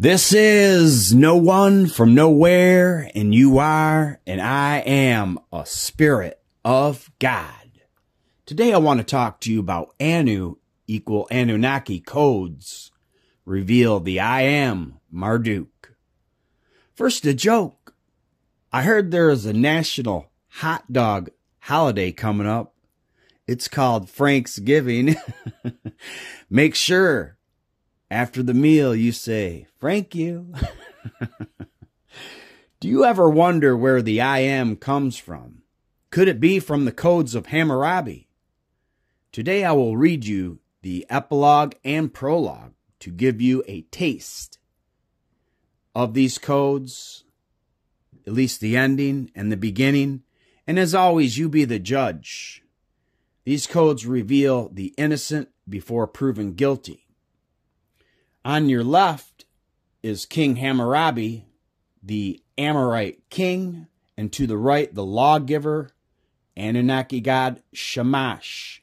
This is no one from nowhere, and you are, and I am a spirit of God. Today I want to talk to you about Anu equal Anunnaki Codes. Reveal the I Am Marduk. First, a joke. I heard there is a national hot dog holiday coming up. It's called Franksgiving. Make sure after the meal you say, "Frank you." Do you ever wonder where the I Am comes from? Could it be from the Codes of Hammurabi? Today I will read you the epilogue and prologue to give you a taste of these codes, at least the ending and the beginning, and as always, you be the judge. These codes reveal the innocent before proven guilty. On your left is King Hammurabi, the Amorite King, and to the right, the lawgiver, Anunnaki God Shamash.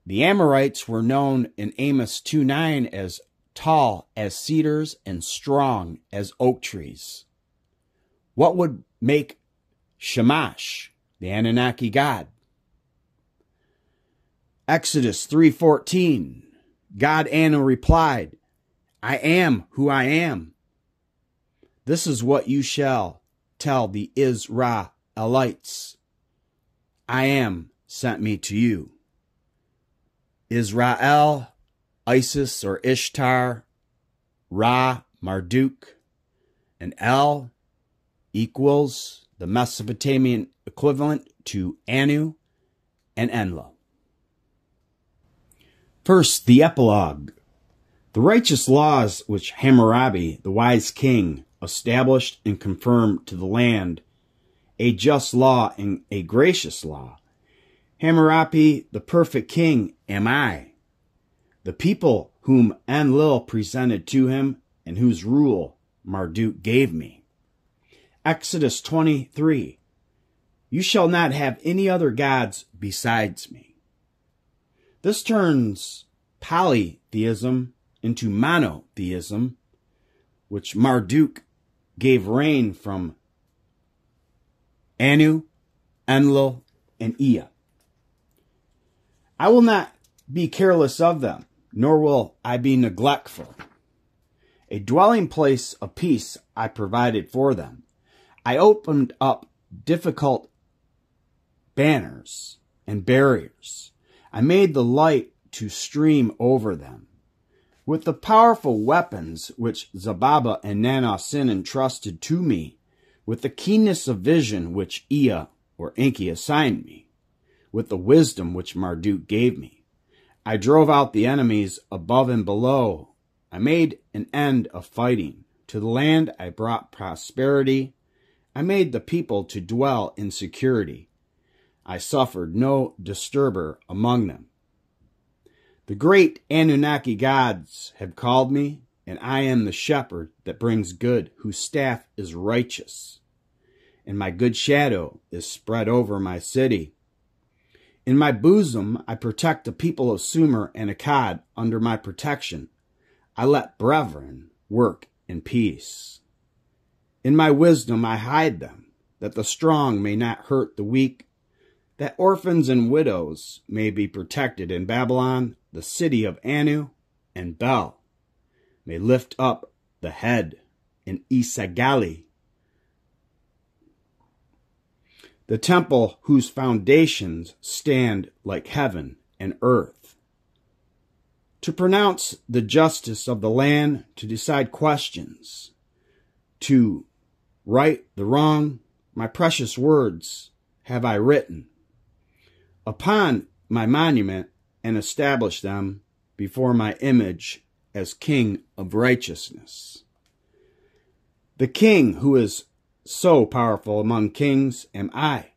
The Amorites were known in Amos 2:9 as tall as cedars and strong as oak trees. What would make Shamash the Anunnaki God? Exodus 3:14. God Anu replied, "I am who I am. This is what you shall tell the Israelites. I am sent me to you." Israel, Isis or Ishtar, Ra, Marduk, and El equals the Mesopotamian equivalent to Anu and Enlil. First, the epilogue. The righteous laws which Hammurabi, the wise king, established and confirmed to the land, a just law and a gracious law. Hammurabi, the perfect king, am I. The people whom Enlil presented to him and whose rule Marduk gave me. Exodus 23. You shall not have any other gods besides me. This turns polytheism into monotheism, which Marduk gave reign from Anu, Enlil, and Ea. I will not be careless of them, nor will I be neglectful. A dwelling place of peace I provided for them. I opened up difficult banners and barriers. I made the light to stream over them. With the powerful weapons which Zababa and Nanna-Sin entrusted to me, with the keenness of vision which EA-Enki assigned me, with the wisdom which Marduk gave me, I drove out the enemies above and below. I made an end of fighting. To the land I brought prosperity. I made the people to dwell in security. I suffered no disturber among them. The great Anunnaki gods have called me, and I am the shepherd that brings good, whose staff is righteous, and my good shadow is spread over my city. In my bosom I protect the people of Sumer and Akkad. Under my protection I let brethren work in peace. In my wisdom I hide them, that the strong may not hurt the weak, that orphans and widows may be protected in Babylon. The city of Anu and Bel may lift up the head in Isagali. The temple whose foundations stand like heaven and earth. To pronounce the justice of the land, to decide questions, to right the wrong, my precious words have I written upon my monument and establish them before my image as King of righteousness. The king who is so powerful among kings am I.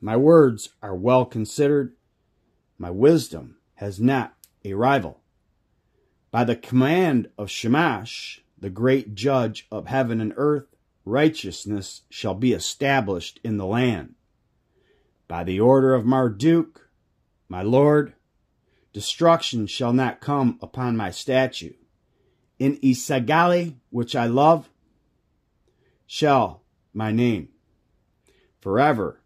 My words are well considered. My wisdom has not a rival. By the command of Shamash, the great judge of heaven and earth, righteousness shall be established in the land. By the order of Marduk, my lord, destruction shall not come upon my statue. In Isagali, which I love, shall my name forever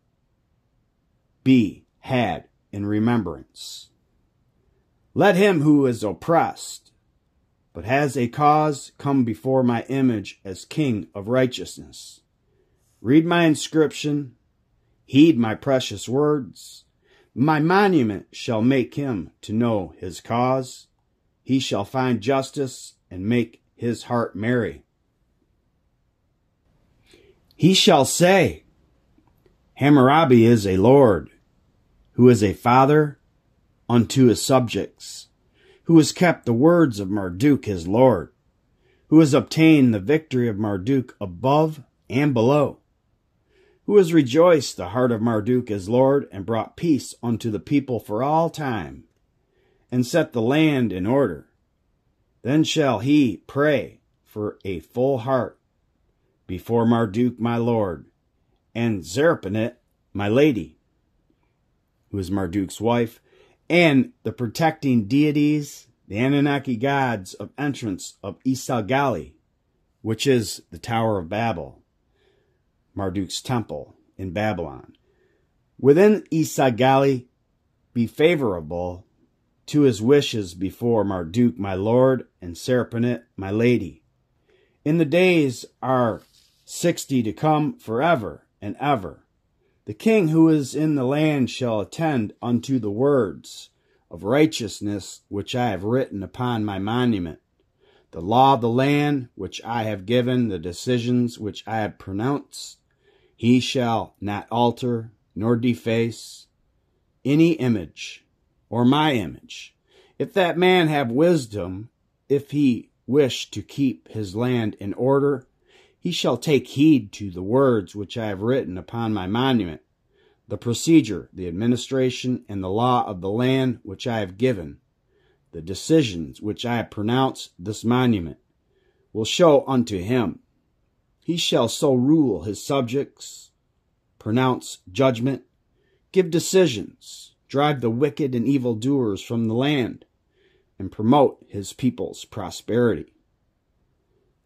be had in remembrance. Let him who is oppressed, but has a cause, come before my image as King of righteousness. Read my inscription, heed my precious words. My monument shall make him to know his cause. He shall find justice and make his heart merry. He shall say, Hammurabi is a lord, who is a father unto his subjects, who has kept the words of Marduk his lord, who has obtained the victory of Marduk above and below, who has rejoiced the heart of Marduk his lord, and brought peace unto the people for all time, and set the land in order. Then shall he pray for a full heart before Marduk my lord, and Zerpanit my lady, who is Marduk's wife, and the protecting deities, the Anunnaki gods of entrance of Isagali, which is the Tower of Babel, Marduk's temple in Babylon. Within Isagali be favorable to his wishes before Marduk my lord and Serpenit my lady. In the days are 60 to come forever and ever. The king who is in the land shall attend unto the words of righteousness which I have written upon my monument, the law of the land which I have given, the decisions which I have pronounced. He shall not alter nor deface any image or my image. If that man have wisdom, if he wish to keep his land in order, he shall take heed to the words which I have written upon my monument, the procedure, the administration, and the law of the land which I have given, the decisions which I have pronounced. This monument will show unto him. He shall so rule his subjects, pronounce judgment, give decisions, drive the wicked and evil doers from the land, and promote his people's prosperity.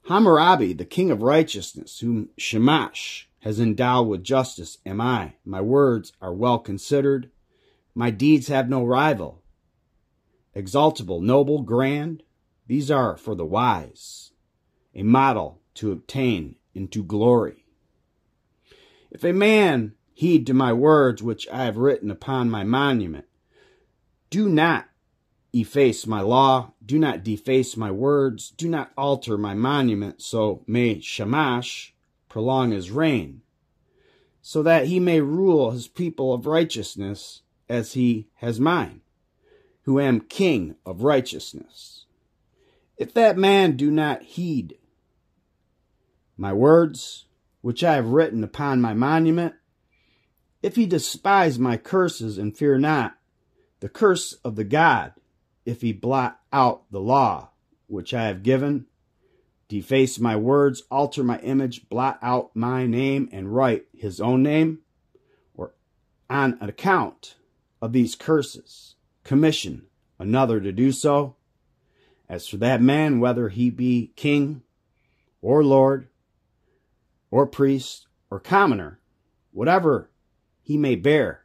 Hammurabi, the king of righteousness, whom Shamash has endowed with justice, am I. My words are well considered. My deeds have no rival. Exaltable, noble, grand, these are for the wise, a model to obtain into glory. If a man heed to my words which I have written upon my monument, do not efface my law, do not deface my words, do not alter my monument, so may Shamash prolong his reign, so that he may rule his people of righteousness as he has mine, who am king of righteousness. If that man do not heed my words, which I have written upon my monument, if he despise my curses and fear not the curse of the God, if he blot out the law which I have given, deface my words, alter my image, blot out my name, and write his own name, or on account of these curses, commission another to do so. As for that man, whether he be king or lord or priest or commoner, whatever he may bear,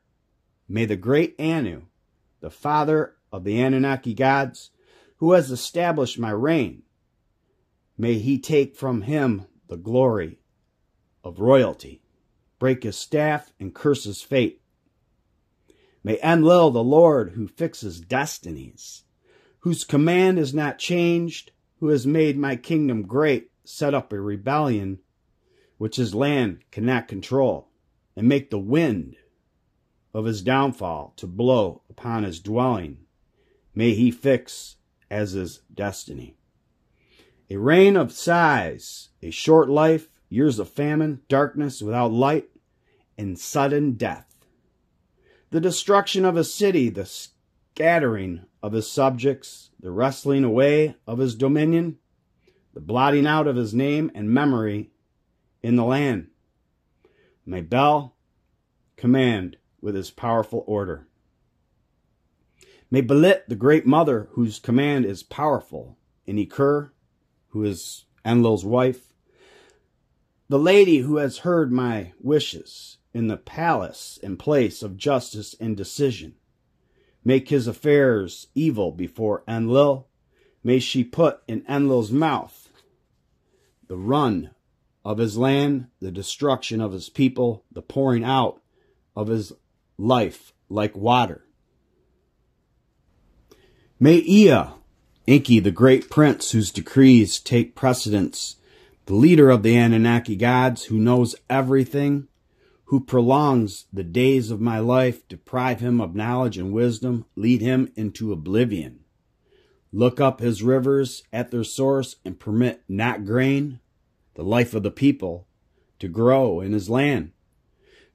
may the great Anu, the father of the Anunnaki gods, who has established my reign, may he take from him the glory of royalty, break his staff, and curse his fate. May Enlil, the Lord who fixes destinies, whose command is not changed, who has made my kingdom great, set up a rebellion which his land cannot control, and make the wind of his downfall to blow upon his dwelling. May he fix as his destiny. A reign of sighs, a short life, years of famine, darkness without light, and sudden death. The destruction of a city, the scattering of his subjects, the wresting away of his dominion, the blotting out of his name and memory in the land. May Bel command with his powerful order. May Belit, the great mother, whose command is powerful, and Ikur, who is Enlil's wife, the lady who has heard my wishes in the palace and place of justice and decision. Make his affairs evil before Enlil. May she put in Enlil's mouth the run of his land, the destruction of his people, the pouring out of his life like water. May EA-Enki, the great prince whose decrees take precedence, the leader of the Anunnaki Gods, who knows everything, who prolongs the days of my life, deprive him of knowledge and wisdom, lead him into oblivion. Look up his rivers at their source and permit not grain, the life of the people, to grow in his land.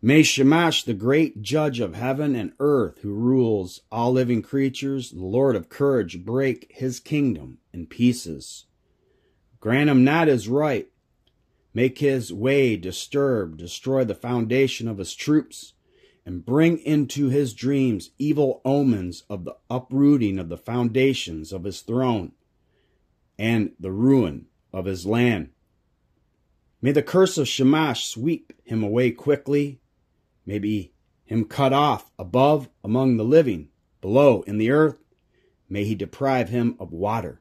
May Shamash, the great judge of heaven and earth, who rules all living creatures, the Lord of courage, break his kingdom in pieces. Grant him not his right. Make his way disturb, destroy the foundation of his troops, and bring into his dreams evil omens of the uprooting of the foundations of his throne and the ruin of his land. May the curse of Shamash sweep him away quickly. May be him cut off above among the living, below in the earth. May he deprive him of water.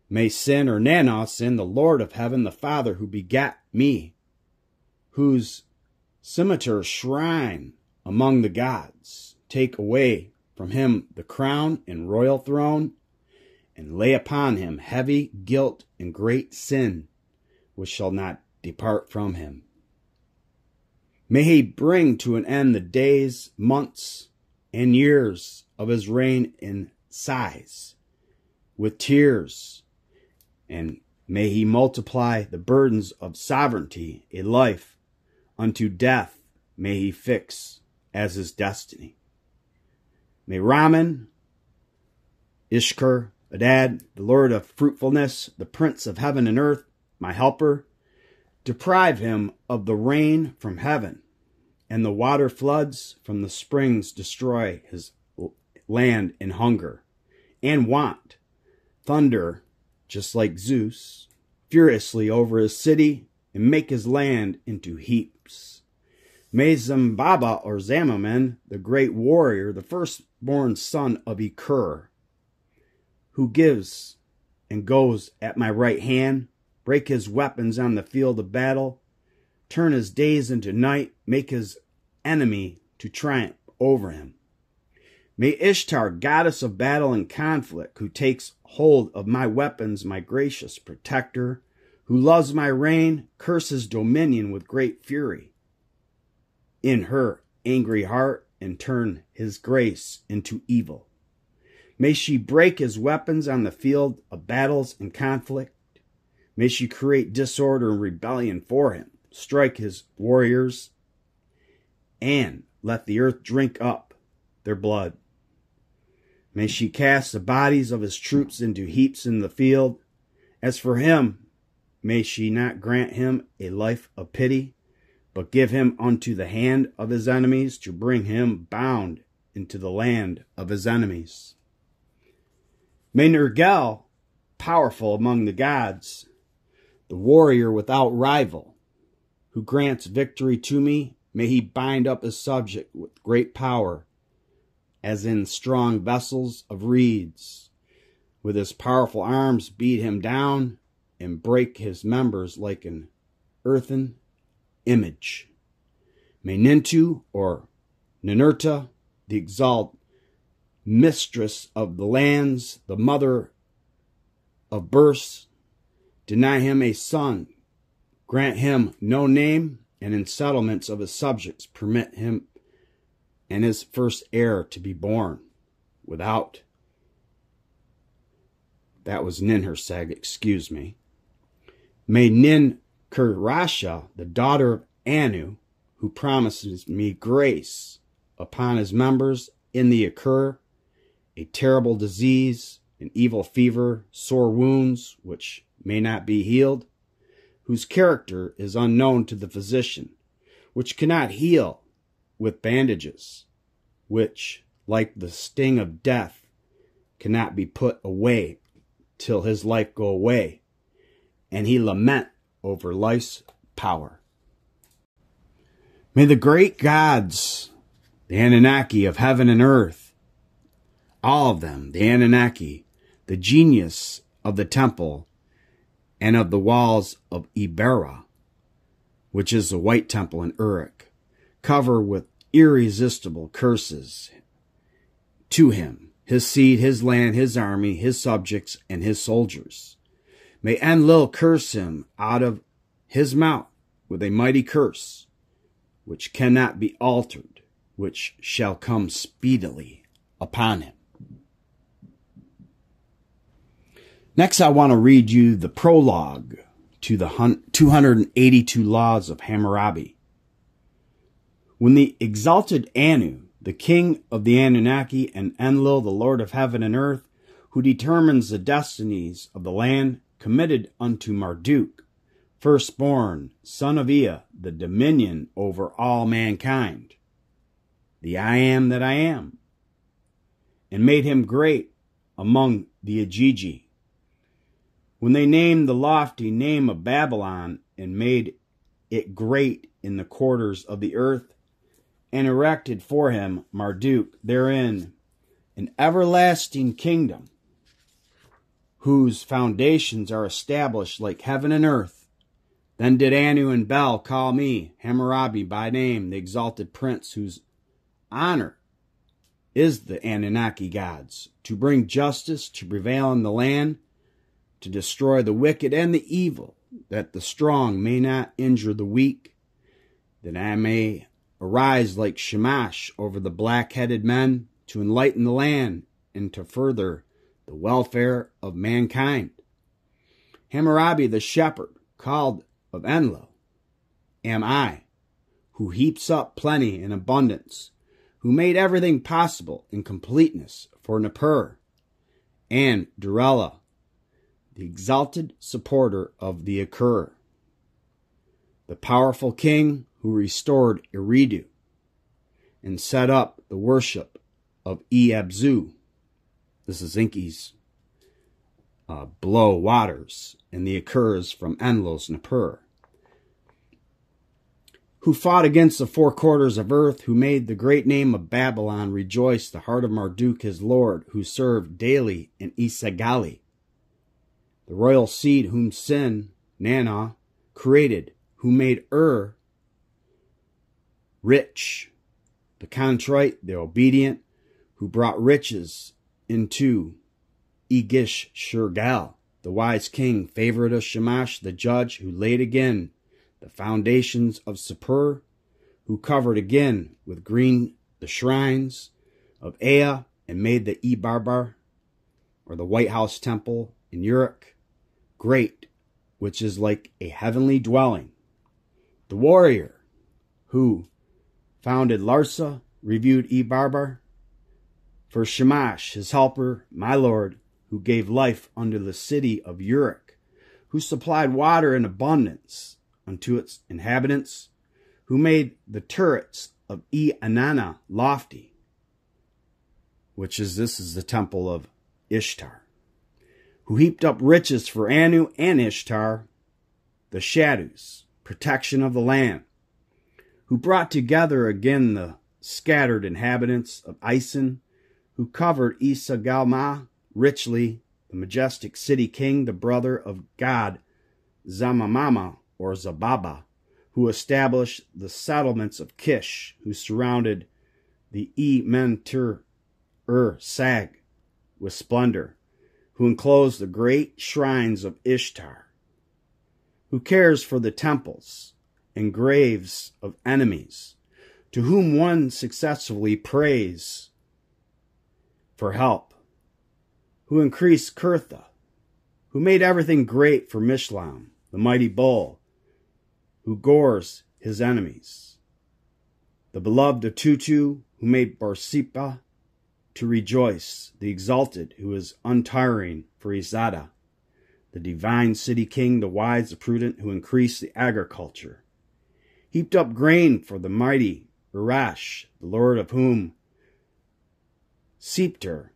May Sin or Nanna-Sin, the Lord of heaven, the Father who begat me, whose scimitar shrine among the gods, take away from him the crown and royal throne, and lay upon him heavy guilt and great sin, which shall not depart from him. May he bring to an end the days, months, and years of his reign in sighs, with tears, and may he multiply the burdens of sovereignty, a life unto death may he fix as his destiny. May Ramman Adad, the Lord of fruitfulness, the Prince of heaven and earth, my helper, deprive him of the rain from heaven, and the water floods from the springs destroy his land in hunger and want. Thunder, just like Zeus, furiously over his city, and make his land into heaps. May Zababa or Zammama, the great warrior, the firstborn son of Igigi, who gives and goes at my right hand, break his weapons on the field of battle, turn his days into night, make his enemy to triumph over him. May Ishtar, goddess of battle and conflict, who takes hold of my weapons, my gracious protector, who loves my reign, curse his dominion with great fury in her angry heart, and turn his grace into evil. May she break his weapons on the field of battles and conflict. May she create disorder and rebellion for him, strike his warriors, and let the earth drink up their blood. May she cast the bodies of his troops into heaps in the field. As for him, may she not grant him a life of pity, but give him unto the hand of his enemies, to bring him bound into the land of his enemies. May Nergal, powerful among the gods, the warrior without rival, who grants victory to me, may he bind up his subject with great power, as in strong vessels of reeds. With his powerful arms beat him down, and break his members like an earthen image. May Nintu or Ninhursag, the exalted mistress of the lands, the mother of births, deny him a son, grant him no name, and in settlements of his subjects permit him and his first heir to be born without. That was Ninhursag, excuse me. May Nin-Karrasha, the daughter of Anu, who promises me grace upon his members in the occur, a terrible disease, an evil fever, sore wounds, which may not be healed, whose character is unknown to the physician, which cannot heal with bandages, which, like the sting of death, cannot be put away till his life go away, and he lament over life's power. May the great gods, the Anunnaki of heaven and earth, all of them, the Anunnaki, the genius of the temple and of the walls of Ibera, which is the White Temple in Uruk, cover with irresistible curses to him, his seed, his land, his army, his subjects, and his soldiers. May Enlil curse him out of his mouth with a mighty curse, which cannot be altered, which shall come speedily upon him. Next, I want to read you the prologue to the 282 Laws of Hammurabi. When the exalted Anu, the king of the Anunnaki, and Enlil, the lord of heaven and earth, who determines the destinies of the land, committed unto Marduk, firstborn, son of Ea, the dominion over all mankind, the I am that I am, and made him great among the Igigi. When they named the lofty name of Babylon and made it great in the quarters of the earth, and erected for him Marduk therein an everlasting kingdom, whose foundations are established like heaven and earth, then did Anu and Bel call me, Hammurabi by name, the exalted prince, whose honor is the Anunnaki Gods, to bring justice to prevail in the land, to destroy the wicked and the evil, that the strong may not injure the weak, that I may arise like Shamash over the black-headed men, to enlighten the land and to further the welfare of mankind. Hammurabi the shepherd, called of Enlil, am I, who heaps up plenty and abundance, who made everything possible in completeness for Nippur, and Durella, the exalted supporter of the Akur, the powerful king who restored Eridu and set up the worship of Eabzu. This is Enki's below waters, and the Akurs from Enlil's Nippur, who fought against the four quarters of earth, who made the great name of Babylon rejoice the heart of Marduk his lord, who served daily in Isagali, the royal seed whom Sin, Nanna, created, who made rich, the contrite, the obedient, who brought riches into Igigi, the wise king, favorite of Shamash, the judge, who laid again the foundations of Sapur, who covered again with green the shrines of Ea, and made the E-Barbar, or the White House Temple in Uruk, great, which is like a heavenly dwelling. The warrior who founded Larsa, reviewed E-Barbar, for Shamash, his helper, my lord, who gave life unto the city of Uruk, who supplied water in abundance unto its inhabitants, who made the turrets of E-Anana lofty, this is the temple of Ishtar, who heaped up riches for Anu and Ishtar, the shadows, protection of the land, who brought together again the scattered inhabitants of Isin, who covered Isagalma richly, the majestic city king, the brother of god Zammama or Zababa, who established the settlements of Kish, who surrounded the Nintu Ninhursag with splendor, who enclosed the great shrines of Ishtar, who cares for the temples and graves of enemies, to whom one successfully prays for help, who increased Kurtha, who made everything great for Mishlam, the mighty bull, who gores his enemies, the beloved of Tutu, who made Barsipa to rejoice, the exalted, who is untiring for Izada, the divine city king, the wise, the prudent, who increased the agriculture, heaped up grain for the mighty Urash, the lord of whom scepter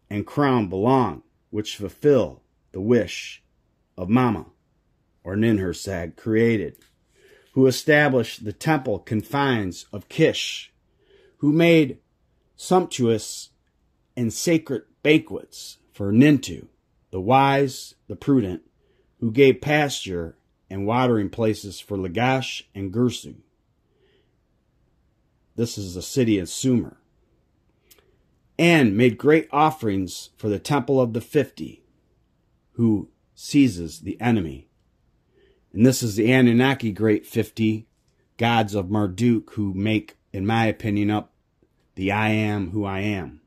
and crown belong, which fulfill the wish of Mama, or Ninhursag, created, who established the temple confines of Kish, who made sumptuous and sacred banquets for Nintu, the wise, the prudent, who gave pasture and watering places for Lagash and Gursu. This is the city of Sumer. And made great offerings for the temple of the 50, who seizes the enemy. And this is the Anunnaki great 50 gods of Marduk, who make, in my opinion, up the I am who I am.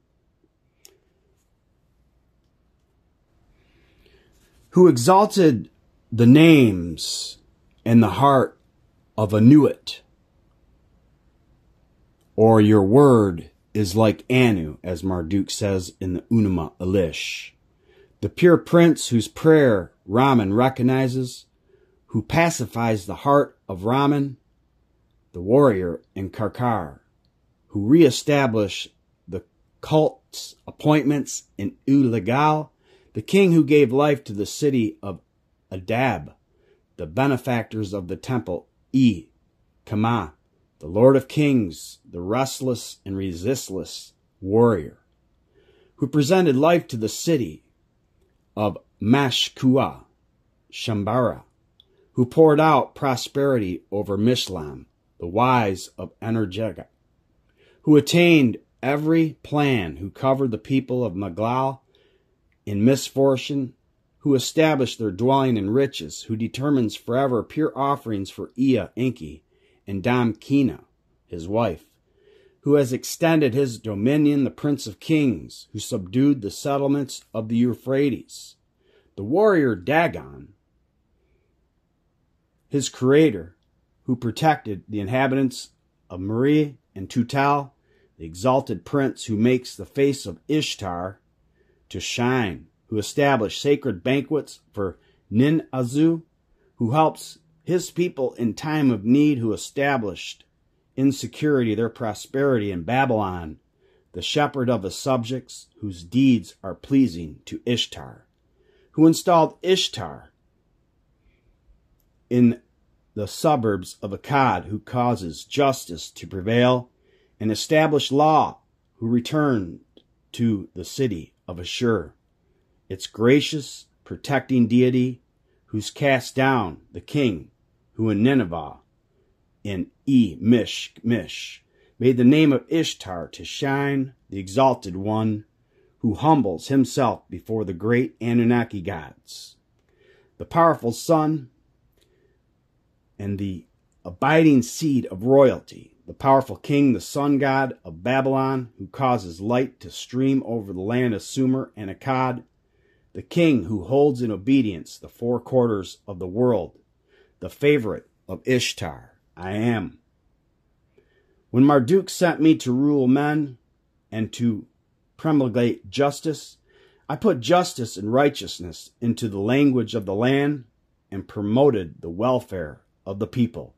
Who exalted the names and the heart of Anuit, or your word is like Anu, as Marduk says in the Unama Elish. The pure prince whose prayer Ramman recognizes, who pacifies the heart of Ramman, the warrior in Karkar, who reestablished the cult's appointments in Ulagal, the king who gave life to the city of Adab, the benefactors of the temple Kama, the Lord of Kings, the restless and resistless warrior, who presented life to the city of Mashkua, Shambara, who poured out prosperity over Mishlam, the wise of Energega, who attained every plan, who covered the people of Maglal in misfortune, who established their dwelling in riches, who determines forever pure offerings for EA-Enki, and Damkina, his wife, who has extended his dominion, the Prince of Kings, who subdued the settlements of the Euphrates, the warrior Dagon, his creator, who protected the inhabitants of Mari and Tutal, the exalted prince who makes the face of Ishtar to shine, who established sacred banquets for Nin-Azu, who helps his people in time of need, who established insecurity, their prosperity in Babylon, the shepherd of his subjects, whose deeds are pleasing to Ishtar, who installed Ishtar in the suburbs of Akkad, who causes justice to prevail, and established law, who returned to the city of Ashur, its gracious, protecting deity, who's cast down the king, who in Nineveh, in Mish, made the name of Ishtar to shine, the exalted one, who humbles himself before the great Anunnaki gods, the powerful sun, and the abiding seed of royalty, the powerful king, the sun god of Babylon, who causes light to stream over the land of Sumer and Akkad, the king who holds in obedience the four quarters of the world, the favorite of Ishtar, I am. When Marduk sent me to rule men and to promulgate justice, I put justice and righteousness into the language of the land and promoted the welfare of the people.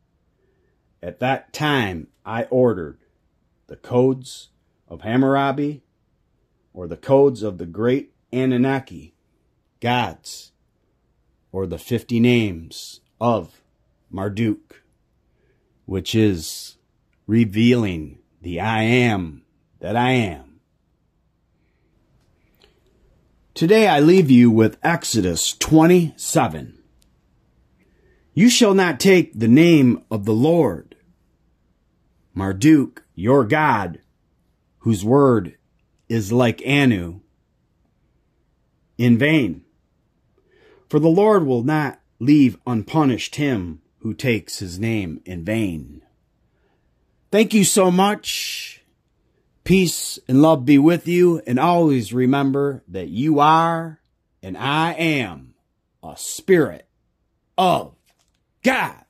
At that time, I ordered the Codes of Hammurabi, or the Codes of the great Anunnaki Gods, or the 50 Names of Marduk, which is revealing the I am that I am. Today I leave you with Exodus 27. You shall not take the name of the Lord, Marduk, your God, whose word is like Anu, in vain. For the Lord will not leave unpunished him who takes his name in vain. Thank you so much. Peace and love be with you. And always remember that you are and I am a spirit of God.